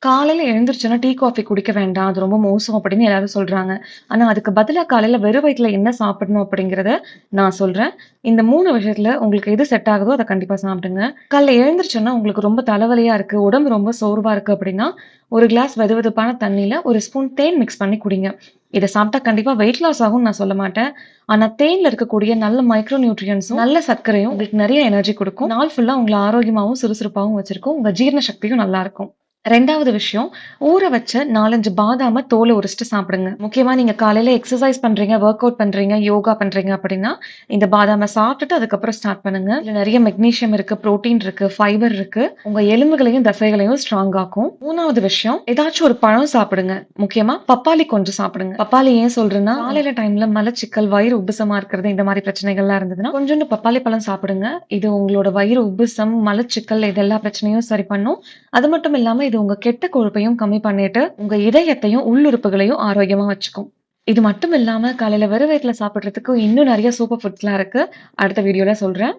காலையில எழுந்திரிச்சோன்னா tea, coffee குடிக்க வேண்டாம். அது ரொம்ப மோசம் அப்படின்னு எல்லாரும் சொல்றாங்க. ஆனா, அதுக்கு பதிலா காலையில வெறும் வயித்துல என்ன சாப்பிடணும் அப்படிங்கிறத நான் சொல்றேன். இந்த 3 விஷயத்துல உங்களுக்கு எது செட் ஆகுதோ அத கண்டிப்பா சாப்பிடுங்க. காலைல எழுந்திரிச்சோன்னா உங்களுக்கு ரொம்ப தலைவலியா இருக்கு, உடம்பு ரொம்ப சோர்வா இருக்கு அப்படின்னா, ஒரு கிளாஸ் வெதுவெதுப்பான தண்ணீல ஒரு ஸ்பூன் தேன் மிக்ஸ் பண்ணி குடிங்க. இத சாப்பிட்டா கண்டிப்பா வெயிட் லாஸ் ஆகும்னு நான் சொல்ல மாட்டேன். ஆனா, தேன்ல இருக்கக்கூடிய நல்ல மைக்ரோ நியூட்ரியன்ட்ஸும், நல்ல சர்க்கரையும் உங்களுக்கு நெறைய எனர்ஜி குடுக்கும். நாள் ஃபுல்லா உங்கள ஆரோக்கியமாவும், சுறுசுறுப்பாவும் வச்சிருக்கும். உங்க ஜீரண சக்தியும் நல்லா இருக்கும். 2வது விஷயம், ஊற வச்ச 4, 5 பாதாம தோல உரிச்சுட்டு சாப்பிடுங்க. முக்கியமா நீங்க காலையில எக்சர்சைஸ் பண்றீங்க, வொர்க் அவுட் பண்றீங்க, யோகா பண்றீங்க அப்படின்னா, இந்த பாதாம சாப்பிட்டுட்டு அதுக்கப்புறம் ஸ்டார்ட் பண்ணுங்க. இதுல நெறைய மெக்னீசியம் இருக்கு, புரோட்டீன் இருக்கு, ஃபைபர் இருக்கு. உங்க எலும்புகளையும், தசைகளையும் ஸ்ட்ராங் ஆக்கும். 3வது விஷயம், ஏதாச்சும் ஒரு பழம் சாப்பிடுங்க. முக்கியமா பப்பாளி கொஞ்சம் சாப்பிடுங்க. பப்பாளி ஏன் சொல்றேன்னா, காலையில டைம்ல மலச்சிக்கல், வயிறு உப்புசமா இருக்கிறது, இந்த மாரி பிரச்சனைகள்லாம் இருந்ததுன்னா, கொஞ்சோண்டு பப்பாளி பழம் சாப்பிடுங்க. இது உங்களோட வயிறு உப்புசம், மலச்சிக்கல் இது எல்லா பிரச்சனையும் சரி பண்ணும். அது மட்டும் இல்லாம இது உங்க கெட்ட கொழுப்பையும் கம்மி பண்ணிட்டு, உங்க இதயத்தையும், உள்ளுறுப்புகளையும் ஆரோக்கியமா வச்சுக்கும். இது மட்டும் இல்லாம காலையில வெறும் வயித்துல சாப்பிடுறதுக்கு இன்னும் நெறைய சூப்பர் ஃபுட்ஸ்லாம் இருக்கு. அடுத்த வீடியோல சொல்றேன்.